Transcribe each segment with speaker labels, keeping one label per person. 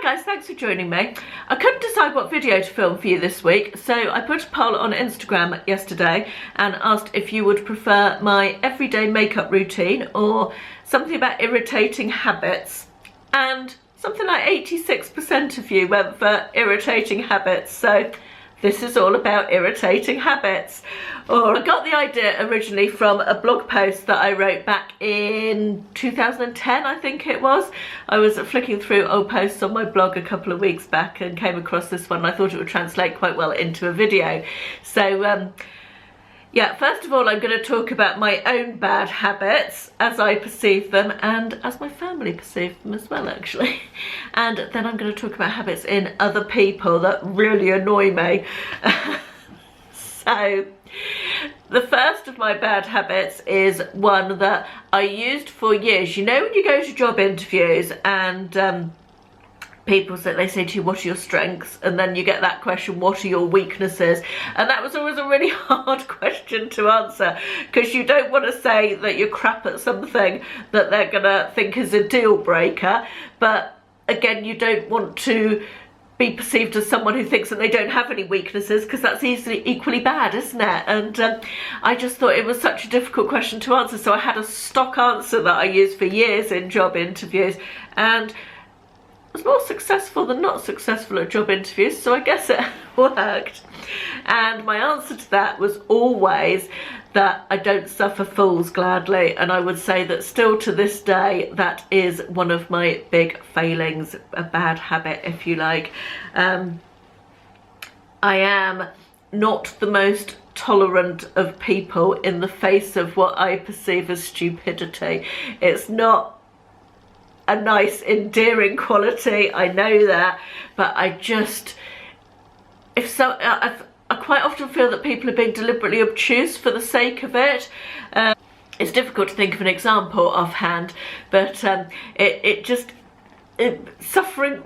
Speaker 1: Hi guys, thanks for joining me. I couldn't decide what video to film for you this week, so I put a poll on Instagram yesterday and asked if you would prefer my everyday makeup routine or something about irritating habits, and something like 86% of you went for irritating habits, so this is all about irritating habits. Or I got the idea originally from a blog post that I wrote back in 2010, I think it was. I was flicking through old posts on my blog a couple of weeks back and came across this one, and I thought it would translate quite well into a video. So yeah, first of all, I'm going to talk about my own bad habits as I perceive them and as my family perceive them as well, actually. And then I'm going to talk about habits in other people that really annoy me. So, the first of my bad habits is one that I used for years. You know when you go to job interviews and people say, they say to you, what are your strengths? And then you get that question, what are your weaknesses? And that was always a really hard question to answer, because you don't want to say that you're crap at something that they're gonna think is a deal breaker, but again, you don't want to be perceived as someone who thinks that they don't have any weaknesses, because that's equally bad, isn't it? And I just thought it was such a difficult question to answer, so I had a stock answer that I used for years in job interviews, and was more successful than not successful at job interviews, so I guess it worked. And my answer to that was always that I don't suffer fools gladly, and I would say that still to this day that is one of my big failings, a bad habit if you like. I am not the most tolerant of people in the face of what I perceive as stupidity. It's not a nice endearing quality, I know that, but I just, I quite often feel that people are being deliberately obtuse for the sake of it. It's difficult to think of an example offhand, but suffering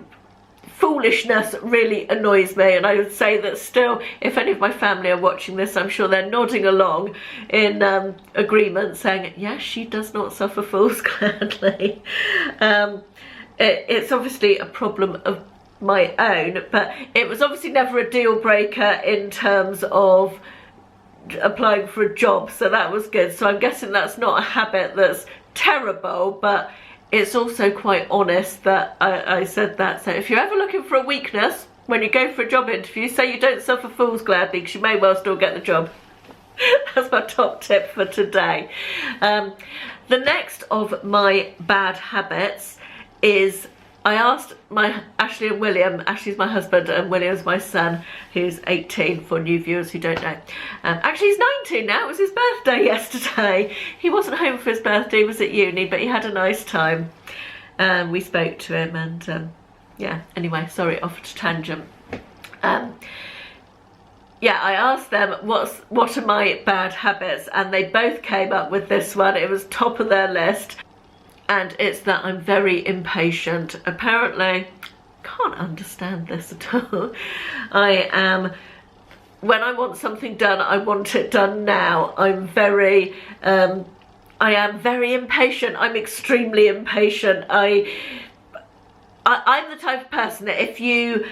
Speaker 1: foolishness really annoys me, and I would say that still, if any of my family are watching this, I'm sure they're nodding along in agreement, saying, yes, she does not suffer fools gladly. It's obviously a problem of my own, but it was obviously never a deal breaker in terms of applying for a job, so that was good. So I'm guessing that's not a habit that's terrible, but it's also quite honest that I said that. So if you're ever looking for a weakness when you go for a job interview, say you don't suffer fools gladly, because you may well still get the job. That's my top tip for today. The next of my bad habits is, I asked Ashley and William, Ashley's my husband and William's my son, who's 18 for new viewers who don't know. Actually he's 19 now, it was his birthday yesterday. He wasn't home for his birthday, he was at uni, but he had a nice time. We spoke to him and yeah, anyway, sorry, off to tangent. Yeah, I asked them what are my bad habits, and they both came up with this one. It was top of their list. And it's that I'm very impatient. Apparently, can't understand this at all. I am, when I want something done, I want it done now. I am very impatient. I'm extremely impatient. I'm the type of person that if you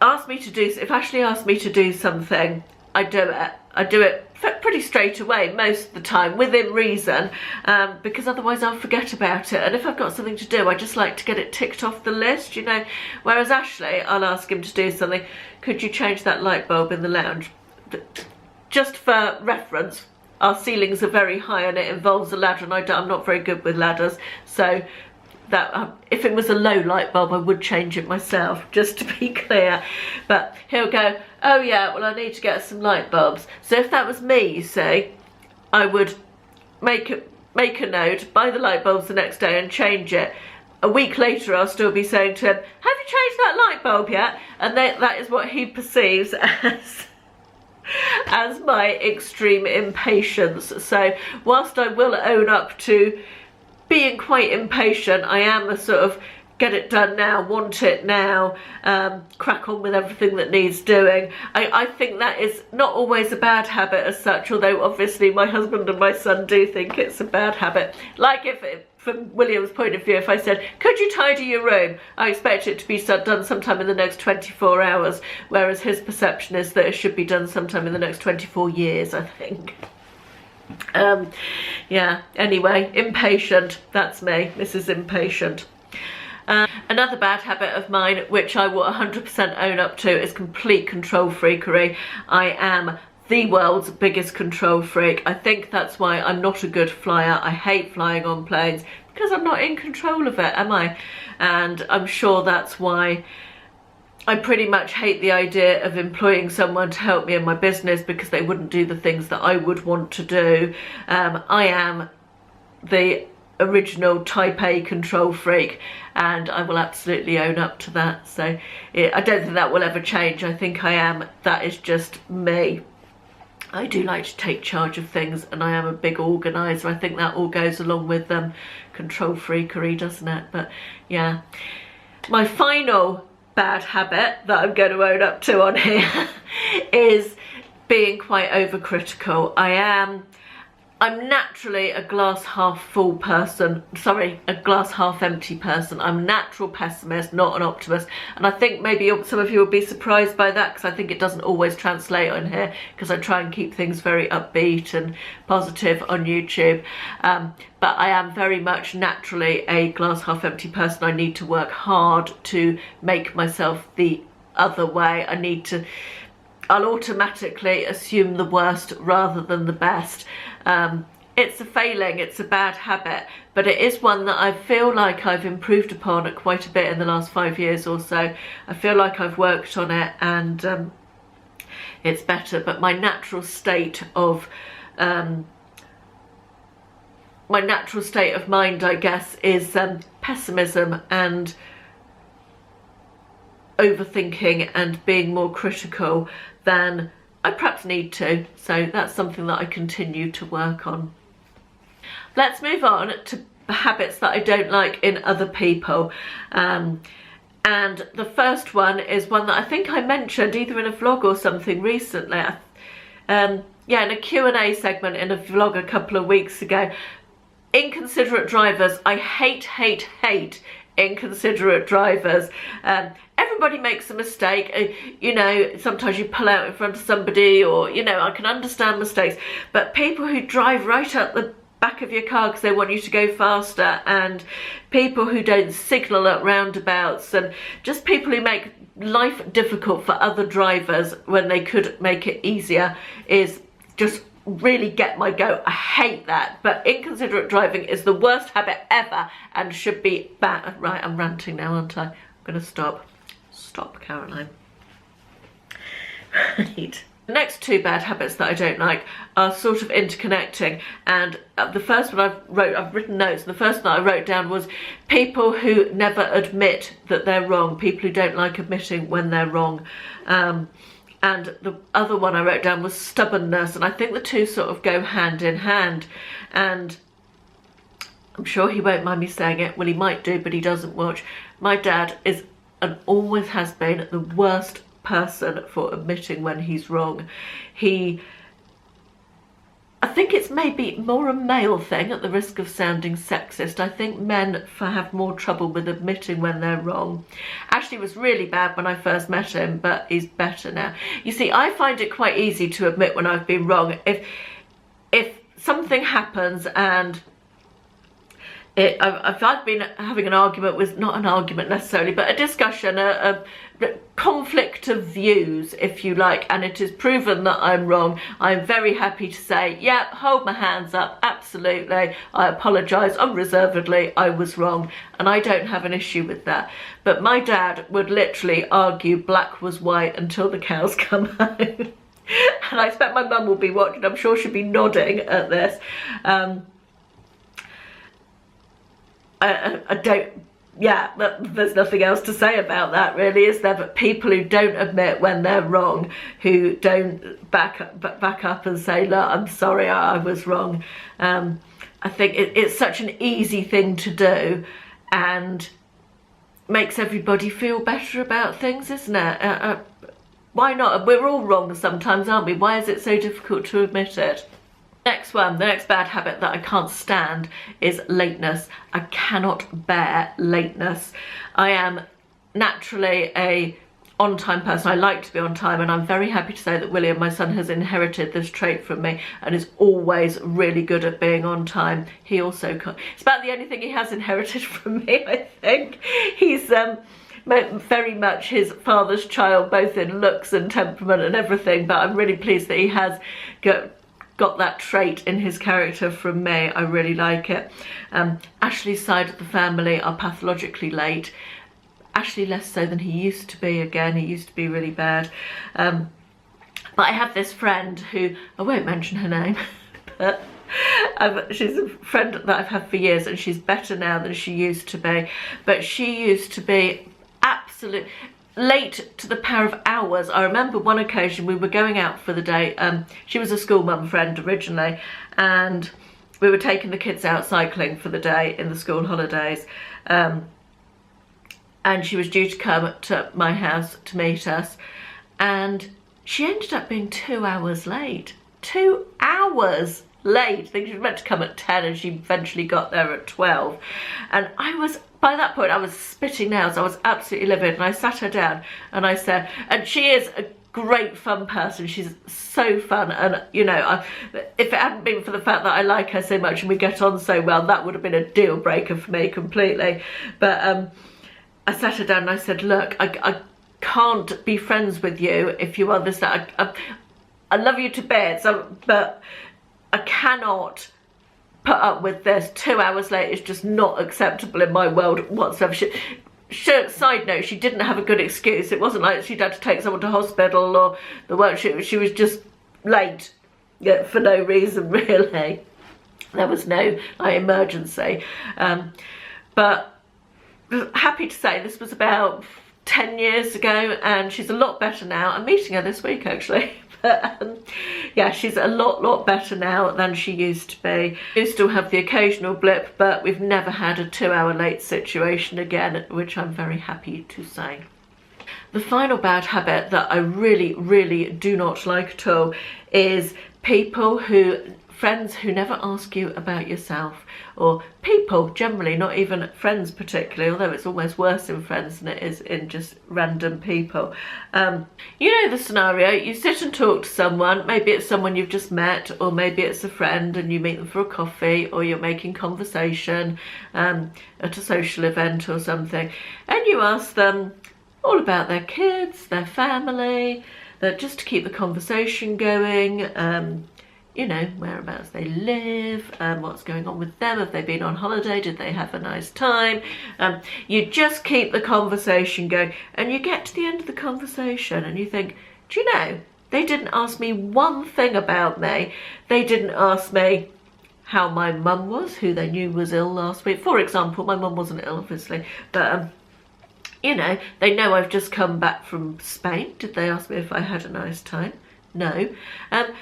Speaker 1: ask me to do, if Ashley asked me to do something, I do it. I do it pretty straight away most of the time, within reason, because otherwise I'll forget about it. And if I've got something to do, I just like to get it ticked off the list, you know. Whereas Ashley, I'll ask him to do something. Could you change that light bulb in the lounge? Just for reference, our ceilings are very high and it involves a ladder, and I'm not very good with ladders, so that if it was a low light bulb I would change it myself, just to be clear. But he'll go, oh yeah, well I need to get some light bulbs. So if that was me, you see, I would make a note, buy the light bulbs the next day and change it. A week later I'll still be saying to him, have you changed that light bulb yet? And that is what he perceives as my extreme impatience. So whilst I will own up to being quite impatient, I am a sort of get it done now, want it now, crack on with everything that needs doing. I think that is not always a bad habit as such, although obviously my husband and my son do think it's a bad habit. Like if from William's point of view, if I said, could you tidy your room? I expect it to be done sometime in the next 24 hours, whereas his perception is that it should be done sometime in the next 24 years, I think. Yeah, anyway, impatient. That's me, Mrs. Impatient. Another bad habit of mine, which I will 100% own up to, is complete control freakery. I am the world's biggest control freak. I think that's why I'm not a good flyer. I hate flying on planes because I'm not in control of it, am I? And I'm sure that's why I pretty much hate the idea of employing someone to help me in my business, because they wouldn't do the things that I would want to do. I am the original type A control freak, and I will absolutely own up to that. So I don't think that will ever change. I think I am. That is just me. I do like to take charge of things, and I am a big organiser. I think that all goes along with control freakery, doesn't it? But yeah, my final bad habit that I'm going to own up to on here is being quite overcritical. I'm naturally a glass half full person, sorry, a glass half empty person. I'm a natural pessimist, not an optimist. And I think maybe some of you will be surprised by that, because I think it doesn't always translate on here, because I try and keep things very upbeat and positive on YouTube. But I am very much naturally a glass half empty person. I need to work hard to make myself the other way. I'll automatically assume the worst rather than the best. It's a failing, it's a bad habit, but it is one that I feel like I've improved upon quite a bit in the last 5 years or so. I feel like I've worked on it, and it's better. But my natural state of mind, I guess, is pessimism and overthinking and being more critical than I perhaps need to. So that's something that I continue to work on. Let's move on to habits that I don't like in other people. And the first one is one that I think I mentioned either in a vlog or something recently. Yeah, in a Q&A segment in a vlog a couple of weeks ago. Inconsiderate drivers. I hate inconsiderate drivers. Everybody makes a mistake. You know, sometimes you pull out in front of somebody, or, you know, I can understand mistakes, but people who drive right up the back of your car because they want you to go faster, and people who don't signal at roundabouts, and just people who make life difficult for other drivers when they could make it easier, is just really get my goat. I hate that. But inconsiderate driving is the worst habit ever and should be banned. Right, I'm ranting now, aren't I? I'm gonna stop, Caroline. Right. The next two bad habits that I don't like are sort of interconnecting, and the first one I've written notes, and the first one I wrote down was people who never admit that they're wrong, people who don't like admitting when they're wrong. And the other one I wrote down was stubbornness, and I think the two sort of go hand in hand. And I'm sure he won't mind me saying it. Well, he might do, but he doesn't watch. My dad is, and always has been, the worst person for admitting when he's wrong. I think it's maybe more a male thing, at the risk of sounding sexist. I think men have more trouble with admitting when they're wrong. Ashley was really bad when I first met him, but he's better now. You see, I find it quite easy to admit when I've been wrong. If something happens and if I've been having an argument with, not an argument necessarily, but a discussion, a conflict of views, if you like, and it is proven that I'm wrong, I'm very happy to say, yeah, hold my hands up, absolutely, I apologise unreservedly, I was wrong, and I don't have an issue with that. But my dad would literally argue black was white until the cows come home. And I expect my mum will be watching, I'm sure she'll be nodding at this. I don't, yeah, there's nothing else to say about that really, is there? But people who don't admit when they're wrong, who don't back up and say, look, I'm sorry, I was wrong. I think it's such an easy thing to do, and makes everybody feel better about things, isn't it? Why not? We're all wrong sometimes, aren't we? Why is it so difficult to admit it? Next one, the next bad habit that I can't stand is lateness. I cannot bear lateness. I am naturally a on-time person. I like to be on time, and I'm very happy to say that William, my son, has inherited this trait from me and is always really good at being on time. He also it's about the only thing he has inherited from me, I think. He's very much his father's child, both in looks and temperament and everything, but I'm really pleased that he has got that trait in his character from me. I really like it. Ashley's side of the family are pathologically late. Ashley less so than he used to be. Again, he used to be really bad. But I have this friend who, I won't mention her name, but she's a friend that I've had for years, and she's better now than she used to be. But she used to be absolute late to the power of hours. I remember one occasion we were going out for the day. She was a school mum friend originally, and we were taking the kids out cycling for the day in the school holidays. And she was due to come to my house to meet us, and she ended up being 2 hours late. 2 hours late. I think she was meant to come at 10 and she eventually got there at 12. And by that point I was spitting nails. I was absolutely livid, and I sat her down and I said, and she is a great fun person, she's so fun, and you know, if it hadn't been for the fact that I like her so much and we get on so well, that would have been a deal breaker for me completely. But I sat her down and I said, look, I can't be friends with you if you are this, that. I love you to bits, but I cannot put up with this. 2 hours late is just not acceptable in my world whatsoever. Side note, she didn't have a good excuse. It wasn't like she'd had to take someone to hospital or the work. She was just late, yeah, for no reason really. There was no emergency. But happy to say this was about 10 years ago, and she's a lot better now. I'm meeting her this week actually. But yeah, she's a lot better now than she used to be. We still have the occasional blip, but we've never had a 2 hour late situation again, which I'm very happy to say. The final bad habit that I really do not like at all is friends who never ask you about yourself, or people generally, not even friends particularly, although it's almost worse in friends than it is in just random people. You know the scenario, you sit and talk to someone, maybe it's someone you've just met, or maybe it's a friend and you meet them for a coffee, or you're making conversation at a social event or something, and you ask them all about their kids, their family, just to keep the conversation going. You know, whereabouts they live, what's going on with them, have they been on holiday, did they have a nice time? You just keep the conversation going, and you get to the end of the conversation and you think, do you know, they didn't ask me one thing about me. They didn't ask me how my mum was, who they knew was ill last week. For example, my mum wasn't ill, obviously, but you know, they know I've just come back from Spain. Did they ask me if I had a nice time? No. And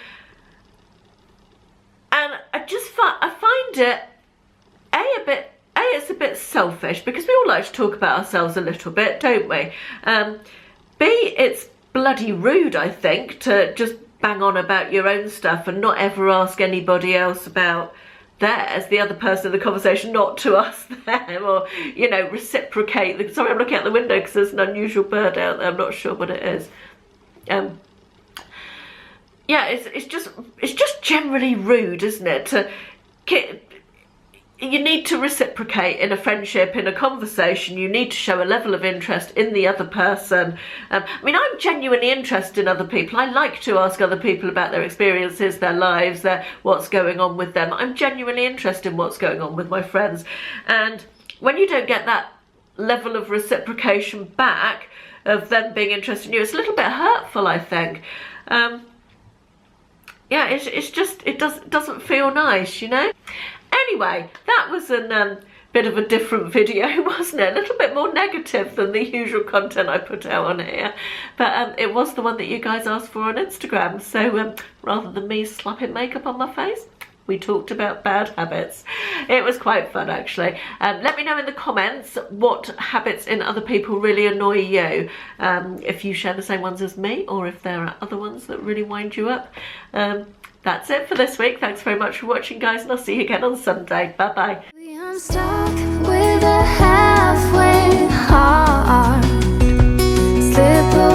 Speaker 1: I find it, it's a bit selfish, because we all like to talk about ourselves a little bit, don't we? B, it's bloody rude, I think, to just bang on about your own stuff and not ever ask anybody else about theirs, the other person in the conversation, not to ask them, or, you know, reciprocate. Sorry, I'm looking out the window because there's an unusual bird out there, I'm not sure what it is. Yeah, it's just generally rude, isn't it? You need to reciprocate in a friendship, in a conversation. You need to show a level of interest in the other person. I mean, I'm genuinely interested in other people. I like to ask other people about their experiences, their lives, what's going on with them. I'm genuinely interested in what's going on with my friends. And when you don't get that level of reciprocation back, of them being interested in you, it's a little bit hurtful, I think. Yeah, it doesn't feel nice, you know. Anyway, that was a bit of a different video, wasn't it? A little bit more negative than the usual content I put out on here, but it was the one that you guys asked for on Instagram. So rather than me slapping makeup on my face, We talked about bad habits. It was quite fun, actually. Let me know in the comments what habits in other people really annoy you. If you share the same ones as me, or if there are other ones that really wind you up. That's it for this week. Thanks very much for watching, guys, and I'll see you again on Sunday. Bye-bye.
Speaker 2: I'm stuck with a halfway heart. Slip away.